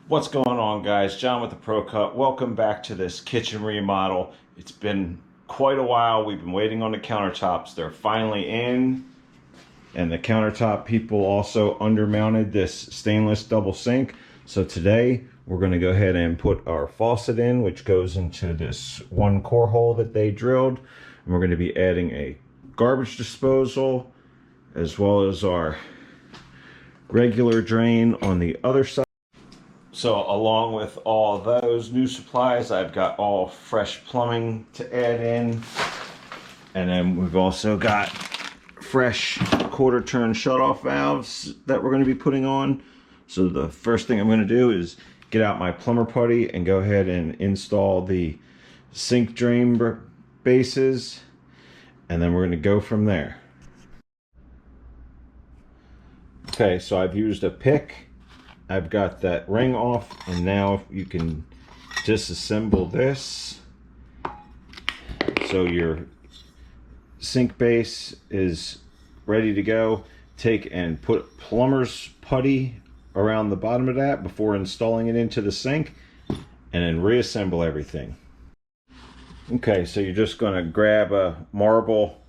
What's going on, guys? John with the ProCut. Welcome back to this kitchen remodel. It's been quite a while. We've been waiting on the countertops. They're finally in. And the countertop people also undermounted this stainless double sink. So today we're going to go ahead and put our faucet in, which goes into this one core hole that they drilled. And we're going to be adding a garbage disposal as well as our regular drain on the other side. So along with all those new supplies, I've got all fresh plumbing to add in. And then we've also got fresh quarter turn shutoff valves that we're going to be putting on. So the first thing I'm going to do is get out my plumber putty and go ahead and install the sink drain bases. And then we're going to go from there. Okay, so I've used a pick. I've got that ring off, and now you can disassemble this. So your sink base is ready to go. Take and put plumber's putty around the bottom of that before installing it into the sink, and then reassemble everything. Okay, so you're just going to grab a marble,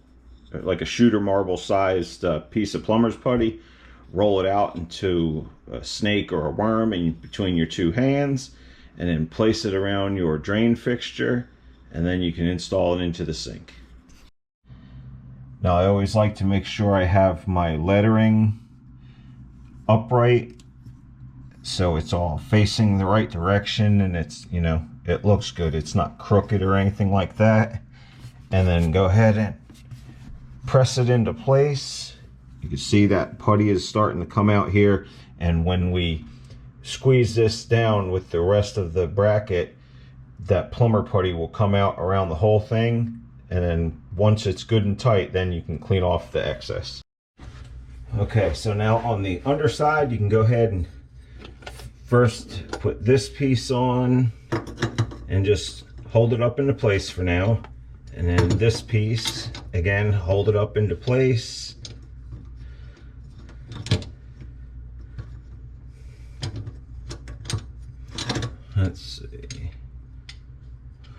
like a shooter marble sized piece of plumber's putty, roll it out into a snake or a worm in between your two hands, and then place it around your drain fixture, and then you can install it into the sink. Now I always like to make sure I have my lettering upright so it's all facing the right direction and it's, you know, it looks good. It's not crooked or anything like that. And then go ahead and press it into place. You can see that putty is starting to come out here, and when we squeeze this down with the rest of the bracket, that plumber putty will come out around the whole thing, and then once it's good and tight, then you can clean off the excess. Okay, so now on the underside, you can go ahead and first put this piece on and just hold it up into place for now, and then this piece, again, hold it up into place. Let's see.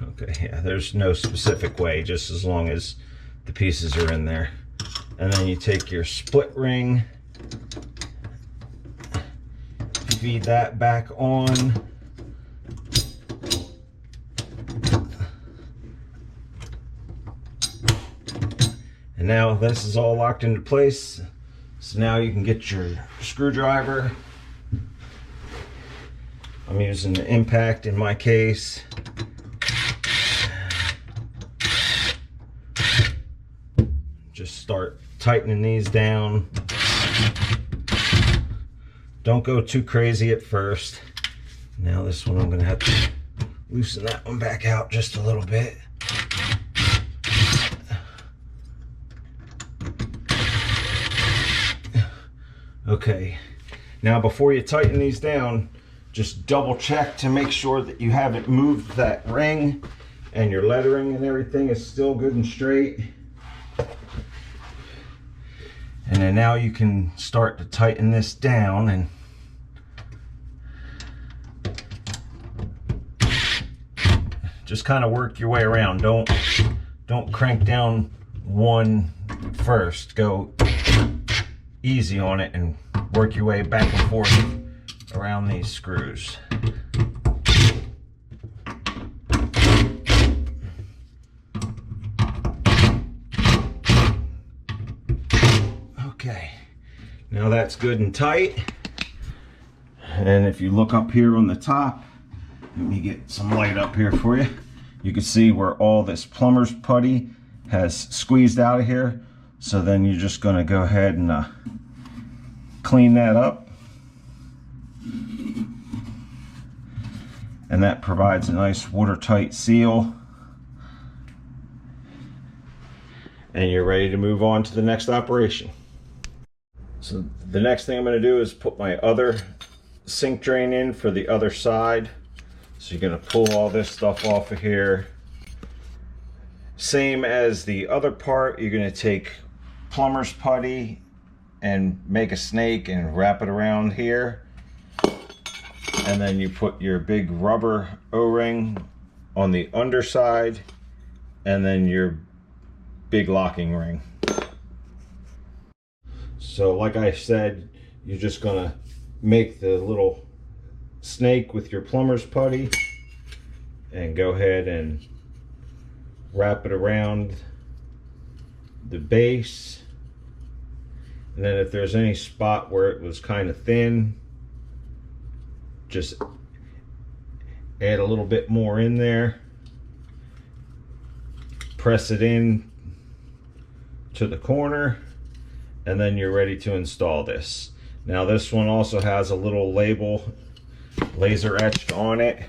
Okay, yeah, there's no specific way, just as long as the pieces are in there. And then you take your split ring, feed that back on. And now this is all locked into place. So now you can get your screwdriver. I'm using the impact in my case. Just start tightening these down. Don't go too crazy at first. Now this one I'm going to have to loosen that one back out just a little bit. Okay, now before you tighten these down, just double check to make sure that you haven't moved that ring and your lettering and everything is still good and straight. And then now you can start to tighten this down and just kind of work your way around. Don't crank down one first. Go easy on it and work your way back and forth around these screws. Okay, now that's good and tight. And if you look up here on the top, let me get some light up here for you. You can see where all this plumber's putty has squeezed out of here. So then you're just going to go ahead and clean that up. And that provides a nice watertight seal. And you're ready to move on to the next operation. So the next thing I'm going to do is put my other sink drain in for the other side. So you're going to pull all this stuff off of here. Same as the other part, you're going to take plumber's putty and make a snake and wrap it around here. and then you put your big rubber O-ring on the underside, and then your big locking ring. So like I said, you're just gonna make the little snake with your plumber's putty and go ahead and wrap it around the base. And then if there's any spot where it was kind of thin, just add a little bit more in there, press it in to the corner, and then you're ready to install this. Now this one also has a little label laser etched on it,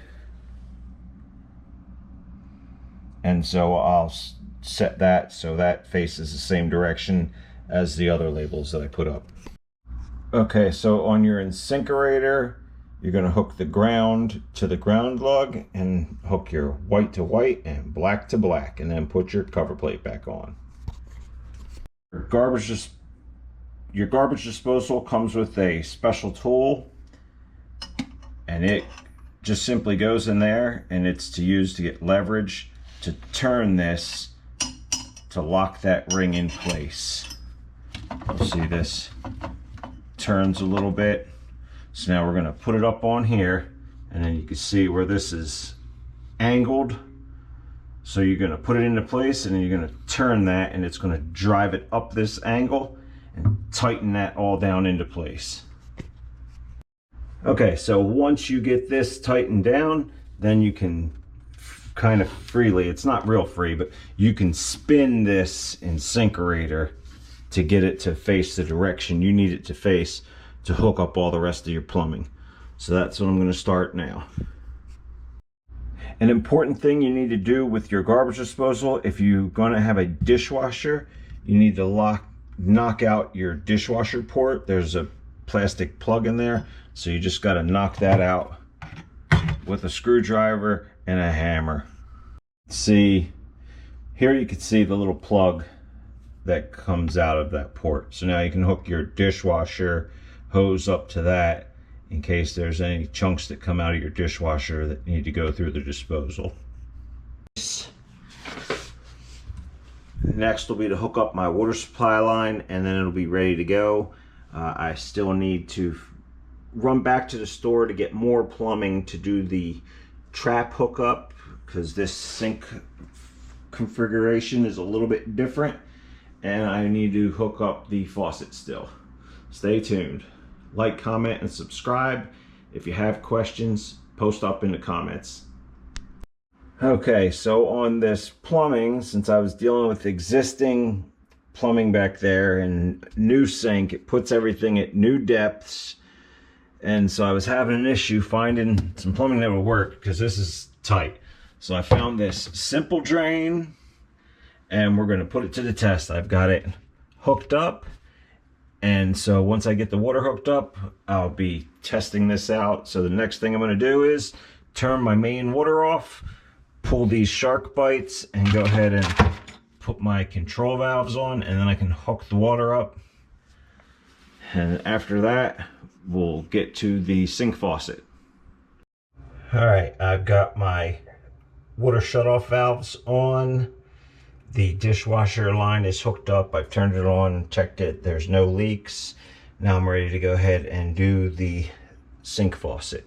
and so I'll set that so that faces the same direction as the other labels that I put up. Okay, so on your insinkerator, you're going to hook the ground to the ground lug and hook your white to white and black to black, and then put your cover plate back on. Your garbage disposal comes with a special tool, and it just simply goes in there, and it's to use to get leverage to turn this to lock that ring in place. You'll see this turns a little bit. So now we're going to put it up on here, and then you can see where this is angled. So you're going to put it into place, and then you're going to turn that, and it's going to drive it up this angle and tighten that all down into place. Okay, so once you get this tightened down, then you can kind of freely, it's not real free, but you can spin this insinkerator to get it to face the direction you need it to face to hook up all the rest of your plumbing. So that's what I'm going to start now. An important thing you need to do with your garbage disposal, if you're going to have a dishwasher, you need to knock out your dishwasher port. There's a plastic plug in there, so you just got to knock that out with a screwdriver and a hammer. See, here you can see the little plug that comes out of that port. So now you can hook your dishwasher hose up to that in case there's any chunks that come out of your dishwasher that need to go through the disposal. Next will be to hook up my water supply line, and then it'll be ready to go. I still need to run back to the store to get more plumbing to do the trap hookup, because this sink configuration is a little bit different, and I need to hook up the faucet still. Stay tuned. Like, comment, and subscribe. If you have questions, post up in the comments. Okay, so on this plumbing, since I was dealing with existing plumbing back there and new sink, it puts everything at new depths, and so I was having an issue finding some plumbing that would work because this is tight. So I found this simple drain, and we're going to put it to the test. I've got it hooked up, and so once I get the water hooked up, I'll be testing this out. So the next thing I'm going to do is turn my main water off, pull these shark bites, and go ahead and put my control valves on, and then I can hook the water up. And after that, we'll get to the sink faucet. All right, I've got my water shutoff valves on. The dishwasher line is hooked up. I've turned it on, checked it, there's no leaks. Now I'm ready to go ahead and do the sink faucet.